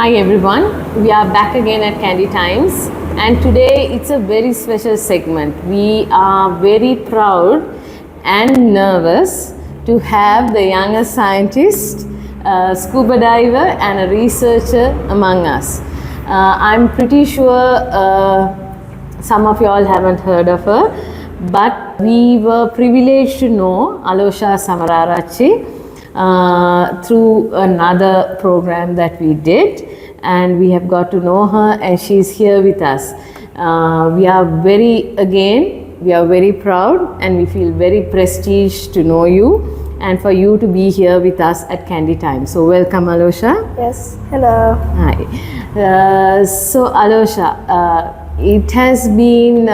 Hi everyone, we are back again at Kandy Times, and today it's a very special segment. We are very proud and nervous to have the youngest scientist, scuba diver and a researcher among us. I'm pretty sure some of you all haven't heard of her, but we were privileged to know Alosha Samaraarachchi through another program that we did, and we have got to know her, and she's here with us. We are very proud, and we feel very prestige to know you and for you to be here with us at Kandy Time. So welcome, Alosha. Yes, hello. Hi. So Alosha, it has been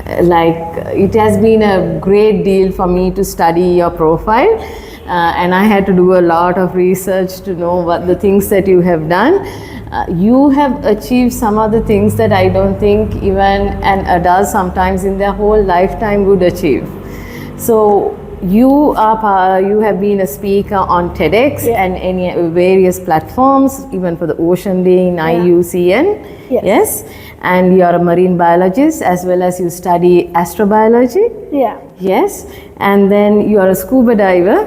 it has been a great deal for me to study your profile, and I had to do a lot of research to know what the things that you have done. You have achieved some of the things that I don't think even an adult sometimes in their whole lifetime would achieve. So you have been a speaker on TEDx and any various platforms, even for the Ocean Day in IUCN. Yes. And you are a marine biologist as well as you study astrobiology. Yeah. Yes. And then you are a scuba diver,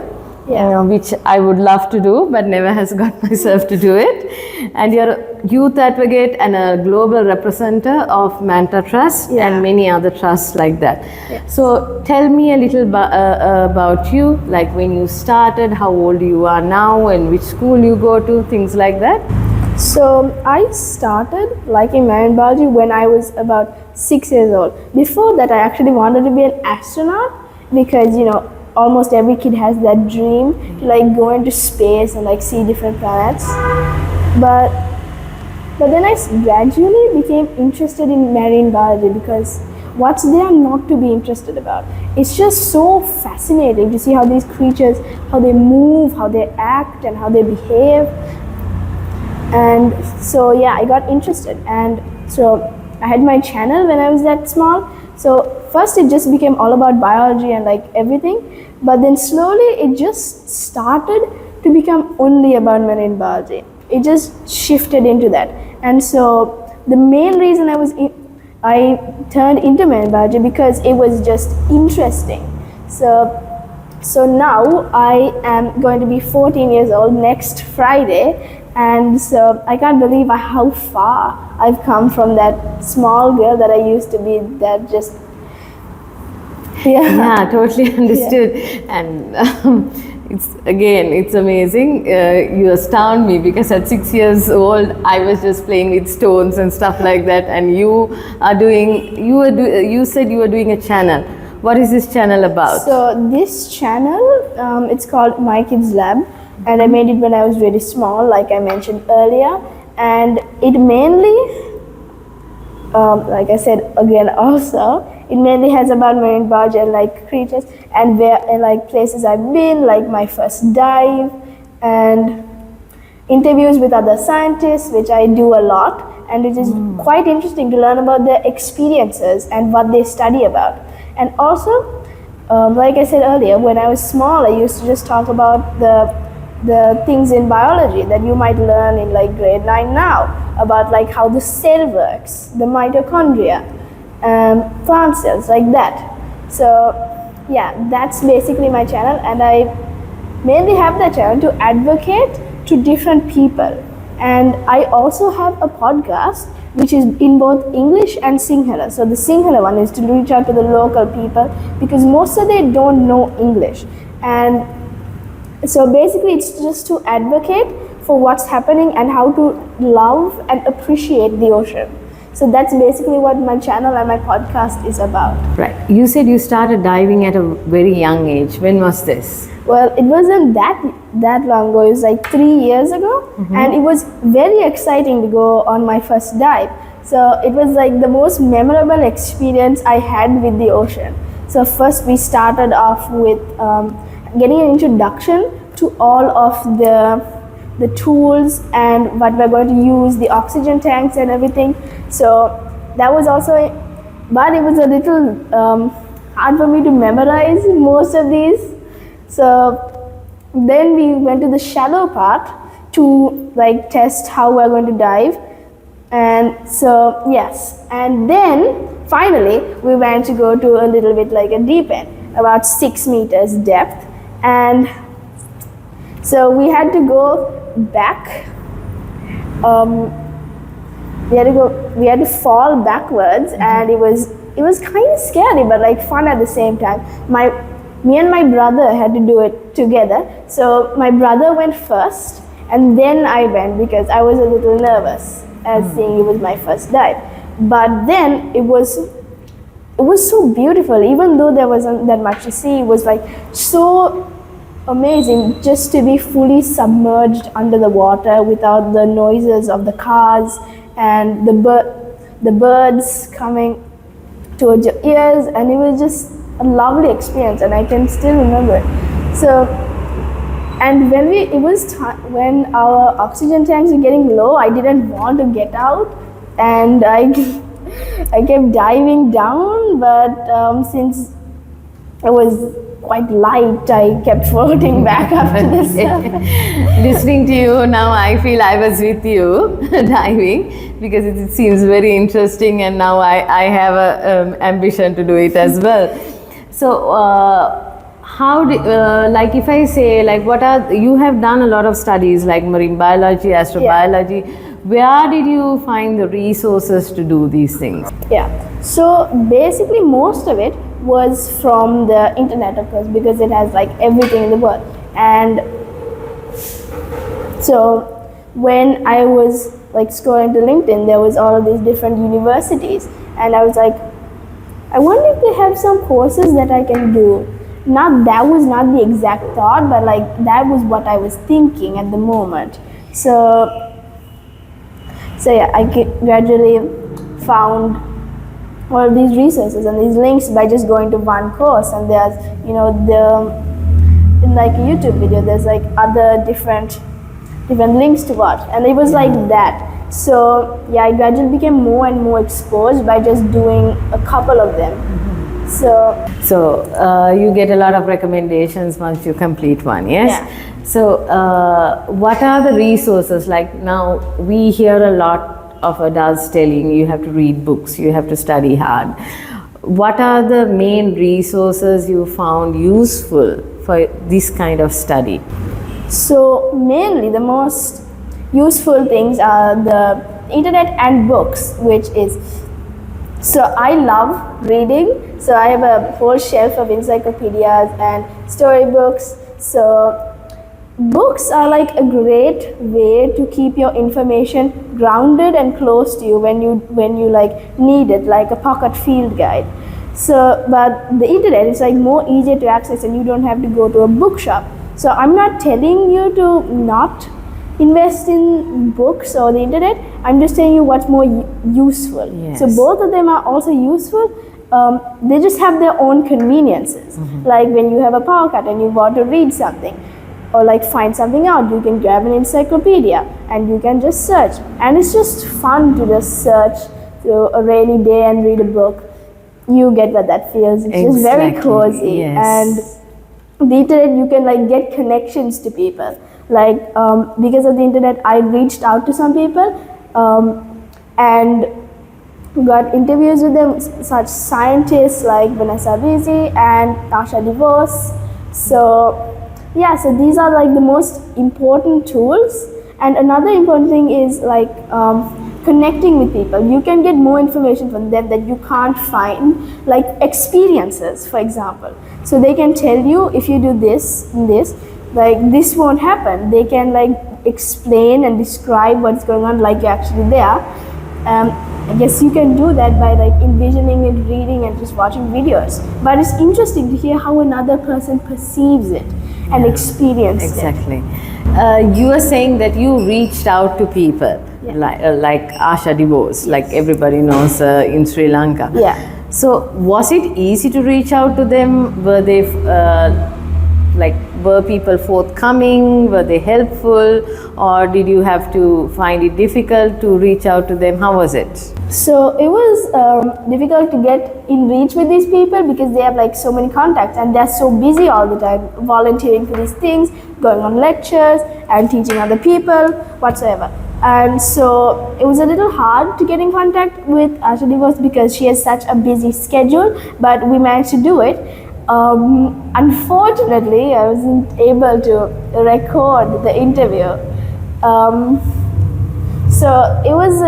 which I would love to do but never has got myself to do it. And you are a youth advocate and a global representative of Manta Trust and many other trusts like that. Yes. So tell me a little about you, like when you started, how old you are now, and which school you go to, things like that. So I started liking marine biology when I was about 6 years old. Before that, I actually wanted to be an astronaut because, you know, almost every kid has that dream to like go into space and like see different planets. But then I gradually became interested in marine biology because what's there not to be interested about? It's just so fascinating to see how these creatures, how they move, how they act, and how they behave. And so I got interested, and so I had my channel when I was that small. So first it just became all about biology and like everything, but then slowly it just started to become only about marine biology. It just shifted into that. And so the main reason I turned into marine biology because it was just interesting. So now I am going to be 14 years old next Friday. And so I can't believe how far I've come from that small girl that I used to be, that just, Yeah, totally understood. And it's amazing. You astound me because at 6 years old, I was just playing with stones and stuff like that. And you said you were doing a channel. What is this channel about? So this channel, it's called My Kids Lab. And I made it when I was really small, like I mentioned earlier. And it mainly, like I said again also, it mainly has about marine biology and like creatures and like places I've been, like my first dive, and interviews with other scientists, which I do a lot. And it is quite interesting to learn about their experiences and what they study about. And also, like I said earlier, when I was small, I used to just talk about the things in biology that you might learn in like grade 9 now, about like how the cell works, the mitochondria, plant cells, like that. So that's basically my channel, and I mainly have that channel to advocate to different people. And I also have a podcast which is in both English and Sinhala. So the Sinhala one is to reach out to the local people because most of them don't know English. And so basically it's just to advocate for what's happening and how to love and appreciate the ocean. So that's basically what my channel and my podcast is about. Right. You said you started diving at a very young age. When was this? Well, it wasn't that long ago. It was like 3 years ago. And it was very exciting to go on my first dive. So it was like the most memorable experience I had with the ocean. So first we started off with getting an introduction to all of the tools and what we're going to use, the oxygen tanks and everything. So that was also, but it was a little hard for me to memorize most of these. So then we went to the shallow part to like test how we're going to dive. And so yes, and then finally we went to go to a little bit like a deep end, about 6 meters depth, and so we had to go back. We had to fall backwards, and it was kind of scary but like fun at the same time. Me and my brother had to do it together. So my brother went first, and then I went because I was a little nervous as seeing it was my first dive. But then it was so beautiful, even though there wasn't that much to see. It was like so amazing just to be fully submerged under the water without the noises of the cars and the birds coming towards your ears, and it was just a lovely experience, and I can still remember it. So, and when our oxygen tanks were getting low, I didn't want to get out, and I kept diving down, but since it was quite light, I kept floating back up to the surface. Listening to you now, I feel I was with you diving, because it seems very interesting, and now I have a ambition to do it as well. So how like if I say like you have done a lot of studies like marine biology, astrobiology. Where did you find the resources to do these things? Yeah, so basically most of it was from the internet, of course, because it has like everything in the world. And so when I was like scrolling to LinkedIn, there was all of these different universities, and I was like, I wonder if they have some courses that I can do. That was not the exact thought, but like that was what I was thinking at the moment. So yeah, I gradually found all of these resources and these links by just going to one course. And there's, in like a YouTube video, there's like other different links to watch, and it was like that. So yeah, I gradually became more and more exposed by just doing a couple of them. So you get a lot of recommendations once you complete one, yes? Yeah. So what are the resources? Like now we hear a lot of adults telling you have to read books, you have to study hard. What are the main resources you found useful for this kind of study? So mainly the most useful things are the internet and books, so I love reading. So I have a whole shelf of encyclopedias and storybooks. So books are like a great way to keep your information grounded and close to you when you like need it, like a pocket field guide. So, but the internet is like more easier to access, and you don't have to go to a bookshop. So I'm not telling you to not invest in books or the internet. I'm just telling you what's more useful. Yes. So both of them are also useful. They just have their own conveniences. Like when you have a power cut and you want to read something or like find something out, you can grab an encyclopedia and you can just search. And it's just fun to just search through a rainy day and read a book. You get what that feels. It's just very cozy. Yes. And the internet, you can like get connections to people. Like because of the internet, I reached out to some people and got interviews with them, such scientists like Vanessa Rizzi and Tasha DeVos. So yeah, so these are like the most important tools. And another important thing is like connecting with people. You can get more information from them that you can't find, like experiences, for example. So they can tell you if you do this and this, like this won't happen. They can like explain and describe what's going on like you're actually there. I guess you can do that by like envisioning it, reading and just watching videos. But it's interesting to hear how another person perceives it and experiences it. Exactly. You were saying that you reached out to people like Asha DeVos, like everybody knows in Sri Lanka. Yeah. So was it easy to reach out to them? Were they like Were people forthcoming? Were they helpful? Or did you have to find it difficult to reach out to them? How was it? So it was difficult to get in reach with these people because they have like so many contacts and they're so busy all the time, volunteering for these things, going on lectures and teaching other people, whatsoever. And so it was a little hard to get in contact with Asha Divorce because she has such a busy schedule, but we managed to do it. Unfortunately, I wasn't able to record the interview. So it was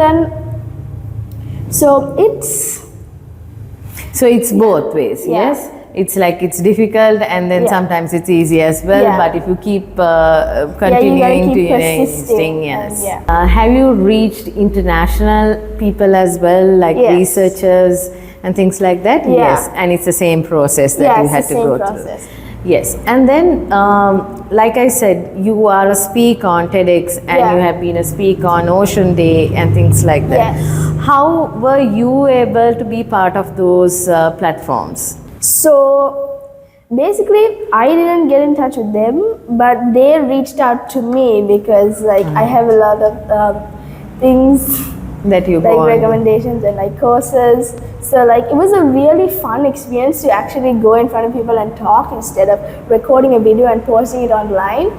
So it's both ways, Yeah. yes? It's like it's difficult and then Yeah. sometimes it's easy as well, Yeah. but if you keep you gotta continuing keep to persisting, yes. and yeah. Have you reached international people as well, like Yes. researchers and things like that? Yeah. Yes, and it's the same process that Yeah, you it's had the to same go process. through. Yes, and then like I said, you are a speaker on TEDx and Yeah. you have been a speaker on Ocean Day and things like that. Yes. How were you able to be part of those platforms? So basically, I didn't get in touch with them, but they reached out to me because like I have a lot of things That you like go on. recommendations and like courses. So like it was a really fun experience to actually go in front of people and talk instead of recording a video and posting it online.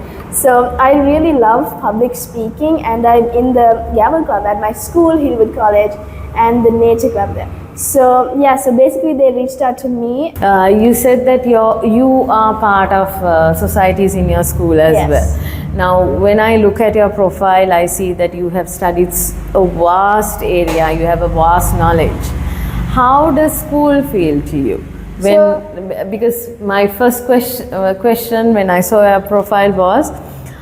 So I really love public speaking, and I'm in the Gavel Club at my school, Hillwood College, and the Nature Club there. So yeah, so basically they reached out to me. You said that you are part of societies in your school as Yes. well. Now, when I look at your profile, I see that you have studied a vast area, you have a vast knowledge. How does school feel to you? Because my first question when I saw your profile was,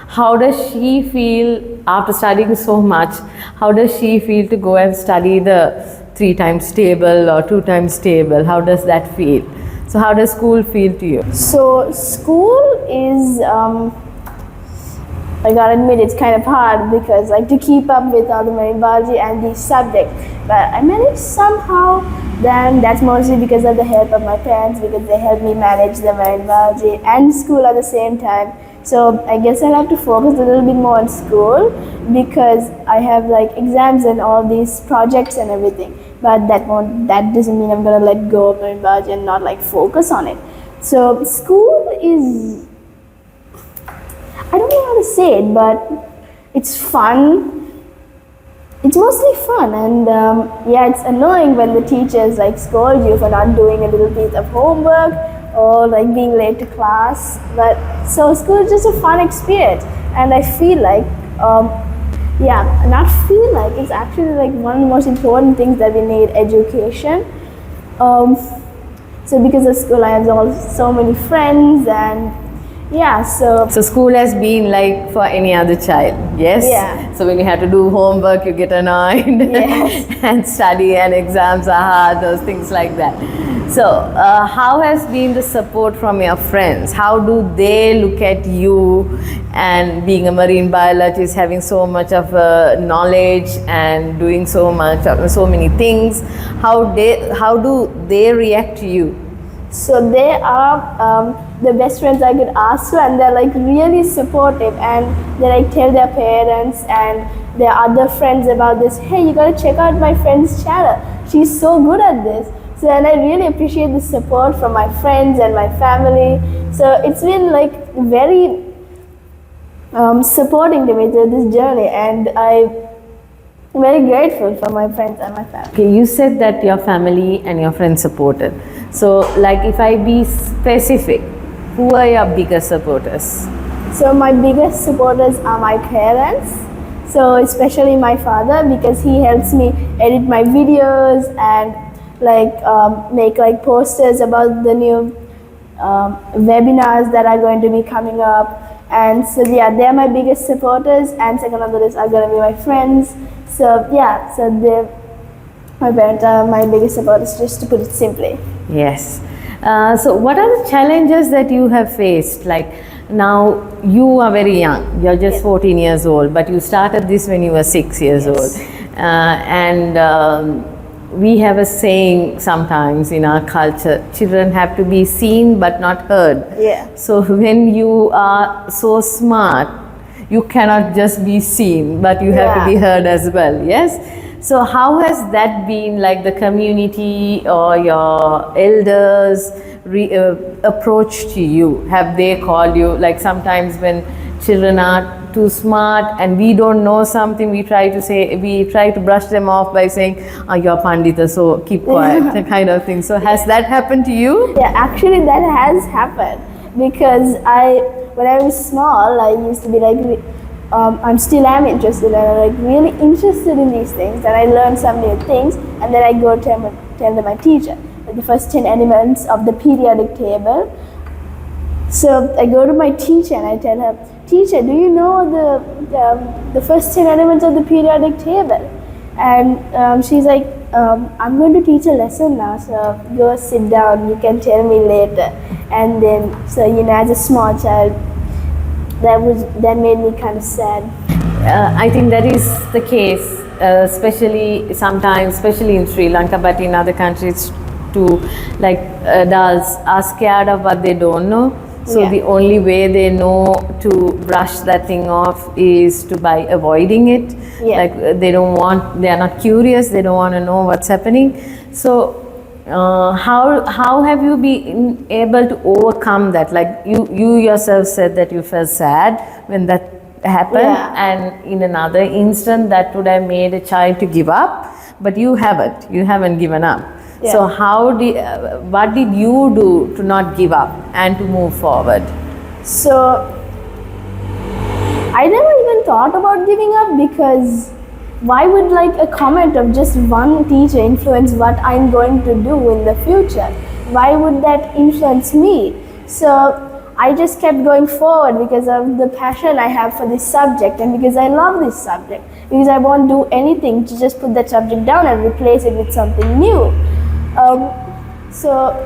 how does she feel after studying so much? How does she feel to go and study the 3 times table or 2 times table? How does that feel? So how does school feel to you? So school is I gotta admit it's kind of hard because like to keep up with all the marine biology and these subjects, but I managed somehow. Then that's mostly because of the help of my parents, because they helped me manage the marine biology and school at the same time. So I guess I'll have to focus a little bit more on school because I have like exams and all these projects and everything. But that doesn't mean I'm gonna let go of marine biology and not like focus on it. So school is, I don't know how to say it, but it's fun. It's mostly fun, and yeah, it's annoying when the teachers like scold you for not doing a little piece of homework or like being late to class. But so school is just a fun experience, and I feel like it's actually like one of the most important things that we need, education. So because of school, I have so many friends, and yeah, so school has been like for any other child, yes? Yeah. So when you have to do homework, you get annoyed. Yes. And study and exams are hard, those things like that. So how has been the support from your friends? How do they look at you, and being a marine biologist, having so much of knowledge and doing so many things? How do they react to you? So they are the best friends I could ask for, and they're like really supportive, and they like tell their parents and their other friends about this. Hey, you gotta check out my friend's channel. She's so good at this. So, and I really appreciate the support from my friends and my family. So it's been like very supporting to me through this journey, and I'm very grateful for my friends and my family. Okay, you said that your family and your friends supported. So, like if I be specific, who are your biggest supporters? So my biggest supporters are my parents. So especially my father, because he helps me edit my videos and like make like posters about the new webinars that are going to be coming up. And so yeah, they're my biggest supporters, and second on the list are going to be my friends. So yeah, so my parents are my biggest supporters, just to put it simply. Yes. So what are the challenges that you have faced? Like now you are very young, you're just 14 years old, but you started this when you were 6 years old. And we have a saying sometimes in our culture, children have to be seen but not heard. Yeah. So when you are so smart, you cannot just be seen, but you have to be heard as well, yes? So how has that been, like the community or your elders approach to you? Have they called you, like sometimes when children are too smart and we don't know something, we try to brush them off by saying, oh, you're Pandita, so keep quiet, that kind of thing. So has that happened to you? Yeah, actually that has happened, because when I was small, I used to be like, I still am interested, and I'm like really interested in these things, and I learn some new things, and then I go tell them my teacher, like the first 10 elements of the periodic table. So I go to my teacher and I tell her, teacher, do you know the first 10 elements of the periodic table? And she's like, I'm going to teach a lesson now, so go sit down, you can tell me later. And then, so as a small child, that made me kind of sad. I think that is the case, especially sometimes, especially in Sri Lanka, but in other countries too. Like adults are scared of what they don't know. So the only way they know to brush that thing off is by avoiding it. Like they are not curious, they don't want to know what's happening. So how have you been able to overcome that? Like you yourself said that you felt sad when that happened, and in another instant that would have made a child to give up, but you haven't given up. So what did you do to not give up and to move forward? So I never even thought about giving up, because why would like a comment of just one teacher influence what I'm going to do in the future? Why would that influence me? So I just kept going forward because of the passion I have for this subject, and because I love this subject, because I won't do anything to just put that subject down and replace it with something new. So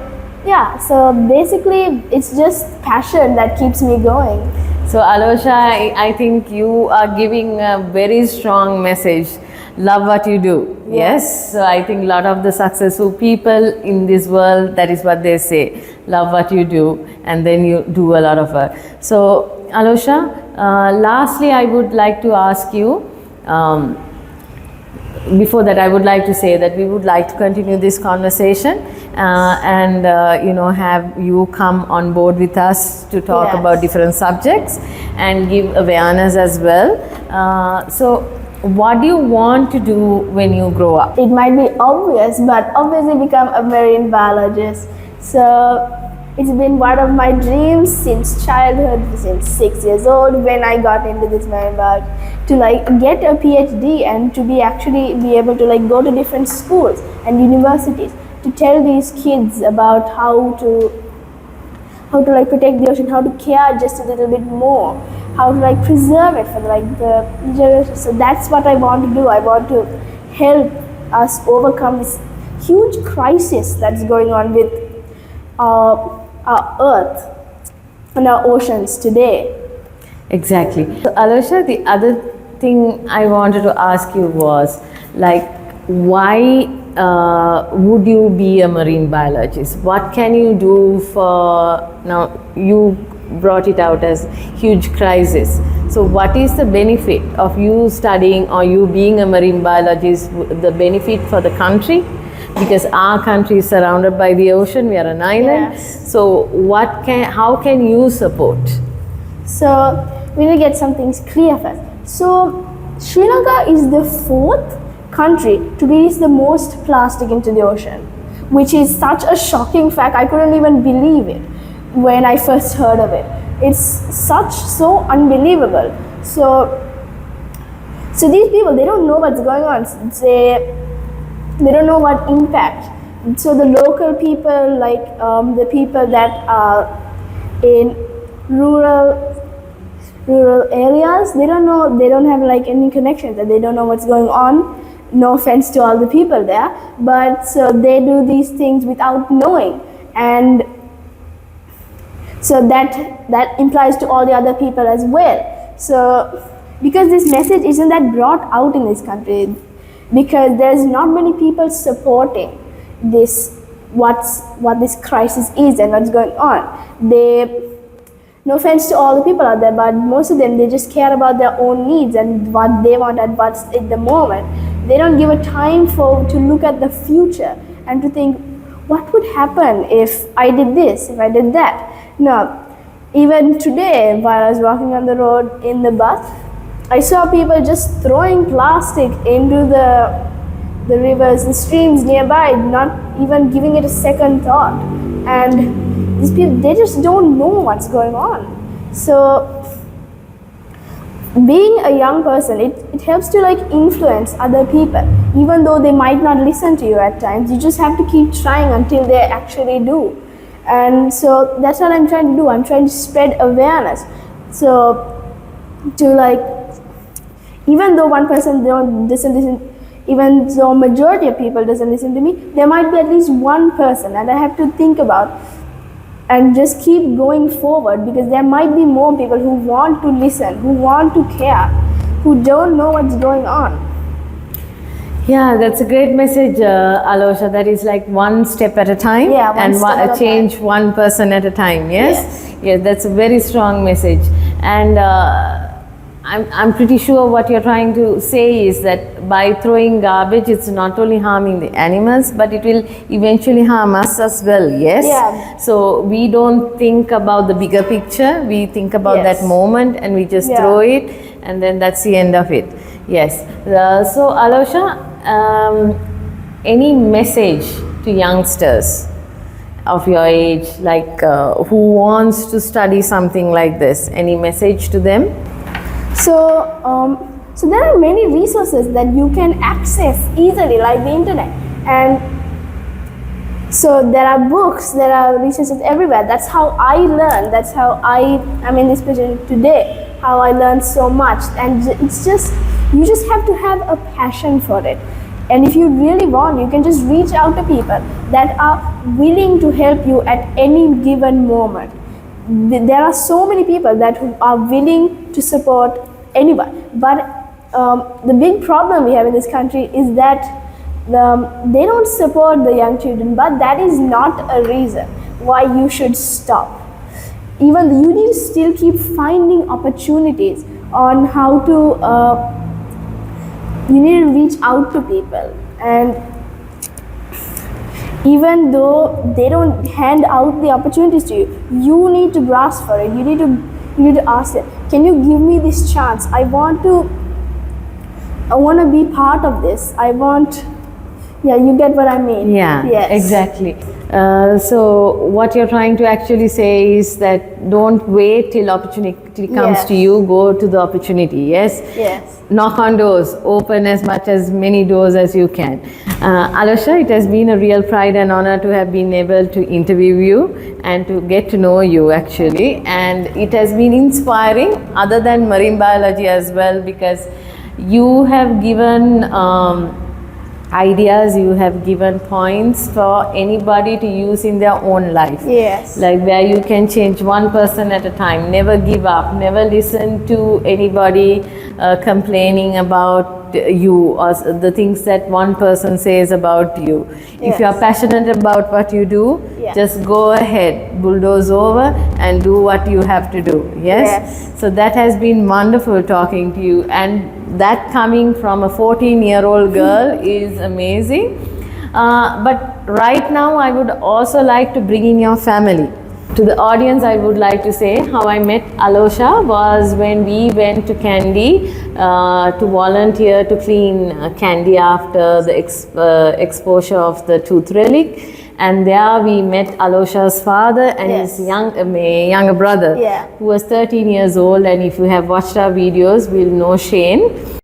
basically it's just passion that keeps me going. So Alosha, I think you are giving a very strong message. Love what you do. Yes. So I think a lot of the successful people in this world, that is what they say. Love what you do, and then you do a lot of work. So Alosha, lastly I would like to ask you, before that I would like to say that we would like to continue this conversation and have you come on board with us to talk about different subjects and give awareness as well. So what do you want to do when you grow up? It might be obvious, but obviously become a marine biologist. So it's been one of my dreams since childhood, since 6 years old, when I got into this marine biology, to like get a PhD and to be able to like go to different schools and universities to tell these kids about how to like protect the ocean, how to care just a little bit more, how to like preserve it for like the generations. So that's what I want to do. I want to help us overcome this huge crisis that's going on with our earth and our oceans today. Exactly. So Alosha, the other thing I wanted to ask you was, like, why would you be a marine biologist? What can you do for, now you brought it out as huge crisis. So what is the benefit of you studying or you being a marine biologist, the benefit for the country? Because our country is surrounded by the ocean, we are an island. So how can you support? So we will get some things clear first. So Sri Lanka is the 4th country to release the most plastic into the ocean, which is such a shocking fact. I couldn't even believe it when I first heard of it. It's so unbelievable. So these people, they don't know what's going on. They don't know what impact. So the local people, like the people that are in rural areas, they don't know, they don't have like any connections, they don't know what's going on. No offense to all the people there, but so they do these things without knowing, and so that implies to all the other people as well. So because this message isn't that brought out in this country, because there's not many people supporting this, what this crisis is and what's going on. No offense to all the people out there, but most of them, they just care about their own needs and what they want at what's at the moment. They don't give a time to look at the future and to think, what would happen if I did this, if I did that? No. Even today, while I was walking on the road in the bus, I saw people just throwing plastic into the rivers, the streams nearby, not even giving it a second thought. And these people, they just don't know what's going on. So being a young person, it helps to like influence other people, even though they might not listen to you at times. You just have to keep trying until they actually do. And so that's what I'm trying to do. I'm trying to spread awareness. So to like, even though one person doesn't listen, even though majority of people doesn't listen to me, there might be at least one person, and I have to think about and just keep going forward, because there might be more people who want to listen, who want to care, who don't know what's going on. Yeah, that's a great message, Alosha. That is like one step at a time, and change one person at a time. Yes, yes, that's a very strong message. And I'm pretty sure what you're trying to say is that by throwing garbage, it's not only harming the animals, but it will eventually harm us as well. Yes. Yeah. So we don't think about the bigger picture. We think about that moment, and we just throw it, and then that's the end of it. Yes. So Alosha, any message to youngsters of your age, like who wants to study something like this? Any message to them? So, so there are many resources that you can access easily, like the internet, and so there are books, there are resources everywhere. That's how I learned. That's how I'm in this position today. How I learned so much, and it's just, you just have to have a passion for it. And if you really want, you can just reach out to people that are willing to help you at any given moment. There are so many people that are willing to support anyone, but the big problem we have in this country is that they don't support the young children, but that is not a reason why you should stop. Even you need to still keep finding opportunities on how to, you need to reach out to people, and even though they don't hand out the opportunities to you, you need to grasp for it. You need to ask them, can you give me this chance? I want to be part of this. Yeah, you get what I mean. Yeah, yes. Exactly. So what you're trying to actually say is that don't wait till opportunity comes to you, go to the opportunity. Yes? Yes. Knock on doors, open as many doors as you can. Alosha, it has been a real pride and honor to have been able to interview you and to get to know you actually, and it has been inspiring other than marine biology as well, because you have given ideas, you have given points for anybody to use in their own life. Yes. Like where you can change one person at a time, never give up, never listen to anybody complaining about you or the things that one person says about you. If you are passionate about what you do, just go ahead, bulldoze over and do what you have to do. Yes? So that has been wonderful talking to you, and that coming from a 14-year-old girl is amazing. But right now I would also like to bring in your family. To the audience, I would like to say how I met Alosha was when we went to Kandy to volunteer to clean Kandy after the exposure of the tooth relic. And there we met Alosha's father and his younger brother, who was 13 years old. And if you have watched our videos, we'll know Shane.